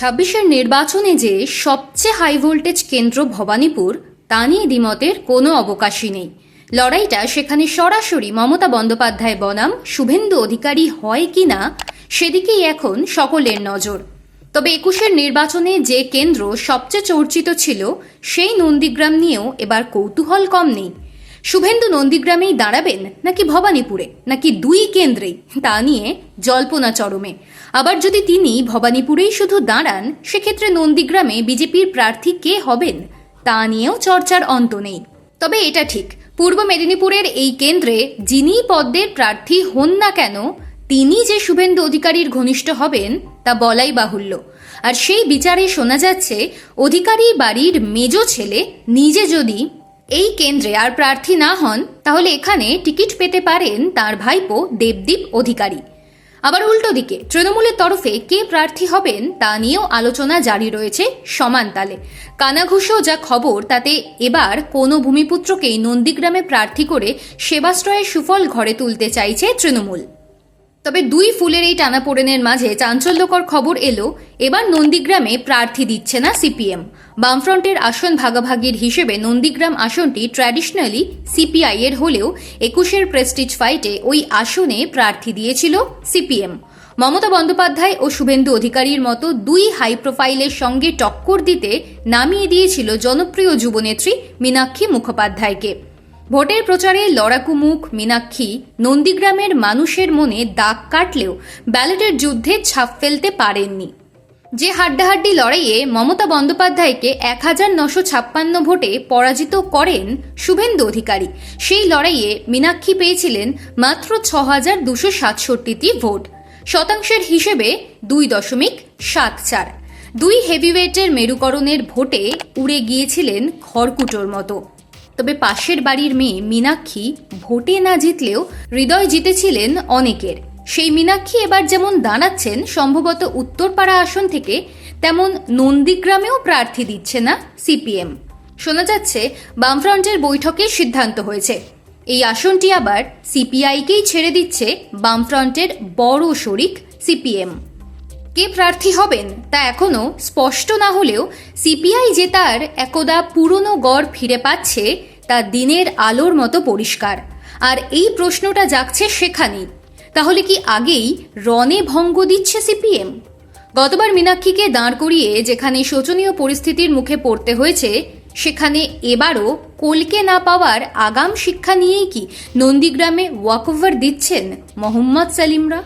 ছাব্বিশের নির্বাচনে যে সবচেয়ে হাই ভোল্টেজ কেন্দ্র ভবানীপুর তা নিয়ে দ্বিমতের কোনো অবকাশই নেই। লড়াইটা সেখানে সরাসরি মমতা বন্দ্যোপাধ্যায় বনাম শুভেন্দু অধিকারী হয় কিনা সেদিকেই এখন সকলের নজর। তবে ২১-এর নির্বাচনে যে কেন্দ্র সবচেয়ে চর্চিত ছিল সেই নন্দীগ্রাম নিয়েও এবার কৌতূহল কম নেই। শুভেন্দু নন্দীগ্রামেই দাঁড়াবেন নাকি ভবানীপুরে, নাকি দুই কেন্দ্রেই, তা নিয়ে জল্পনা চরমে। আবার যদি তিনি ভবানীপুরেই শুধু দাঁড়ান, সেক্ষেত্রে নন্দীগ্রামে বিজেপির প্রার্থী কে হবেন তা নিয়েও চর্চার অন্ত নেই। তবে এটা ঠিক, পূর্ব মেদিনীপুরের এই কেন্দ্রে যিনি পদ্মের প্রার্থী হন না কেন, তিনি যে শুভেন্দু অধিকারীর ঘনিষ্ঠ হবেন তা বলাই বাহুল্য। আর সেই বিচারে শোনা যাচ্ছে, অধিকারী বাড়ির মেজ ছেলে নিজে যদি এই কেন্দ্রে আর প্রার্থী না হন, তাহলে এখানে টিকিট পেতে পারেন তার ভাইপো দেবদীপ অধিকারী। আবার উল্টো দিকে তৃণমূলের তরফে কে প্রার্থী হবেন তা নিয়েও আলোচনা জারি রয়েছে সমান তালে। কানাঘুষো যা খবর, তাতে এবার কোনো ভূমিপুত্রকেই নন্দীগ্রামে প্রার্থী করে সেবাশ্রয়ের সুফল ঘরে তুলতে চাইছে তৃণমূল। তবে দুই ফুলের এই টানাপোড়েনের মাঝে চাঞ্চল্যকর খবর এলো, এবার নন্দীগ্রামে প্রার্থী দিচ্ছে না সিপিএম। বামফ্রন্টের আসন ভাগাভাগির হিসেবে নন্দীগ্রাম আসনটি ট্র্যাডিশনালি সিপিআই এর হলেও ২১-এর প্রেস্টিজ ফাইটে ওই আসনে প্রার্থী দিয়েছিল সিপিএম। মমতা বন্দ্যোপাধ্যায় ও শুভেন্দু অধিকারীর মতো দুই হাই প্রোফাইলের সঙ্গে টক্কর দিতে নামিয়ে দিয়েছিল জনপ্রিয় যুবনেত্রী মীনাক্ষী মুখোপাধ্যায়কে। ভোটের প্রচারে লড়াকু মুখ মীনাক্ষী নন্দীগ্রামের মানুষের মনে দাগ কাটলেও ব্যালটের যুদ্ধে ছাপ ফেলতে পারেননি। যে হাড্ডাহাড্ডি লড়াইয়ে মমতা বন্দ্যোপাধ্যায়কে ১,৯৫৬ ভোটে পরাজিত করেন শুভেন্দু অধিকারী, সেই লড়াইয়ে মীনাক্ষী পেয়েছিলেন মাত্র ৬,২৬৭টি ভোট। শতাংশের হিসেবে ২.৭৪। দুই হেভিওয়েটের মেরুকরণের ভোটে উড়ে গিয়েছিলেন খড়কুটোর মতো। তবে পাশের বাড়ির মেয়ে মীনাক্ষী ভোটে না জিতলেও হৃদয় জিতেছিলেন অনেকের। সেই মীনাক্ষী এবার যেমন দাঁড়াচ্ছেন সম্ভবত উত্তরপাড়া আসন থেকে, তেমন নন্দীগ্রামেও প্রার্থী দিচ্ছে না সিপিএম। শোনা যাচ্ছে বামফ্রন্টের বৈঠকে সিদ্ধান্ত হয়েছে, এই আসনটি আবার সিপিআইকেই ছেড়ে দিচ্ছে বামফ্রন্টের বড় শরিক সিপিএম। কে প্রার্থী হবেন তা এখনও স্পষ্ট না হলেও সিপিআই যে তার একদা পুরনো গড় ফিরে পাচ্ছে তা দিনের আলোর মতো পরিষ্কার। আর এই প্রশ্নটা জাগছে সেখানেই, তাহলে কি আগেই রণে ভঙ্গ দিচ্ছে সিপিএম? গতবার মীনাক্ষীকে দাঁড় করিয়ে যেখানে শোচনীয় পরিস্থিতির মুখে পড়তে হয়েছে, সেখানে এবারও কলকে না পাওয়ার আগাম শিক্ষা নিয়েই কি নন্দীগ্রামে ওয়াকওভার দিচ্ছেন মোহাম্মদ সেলিমরা?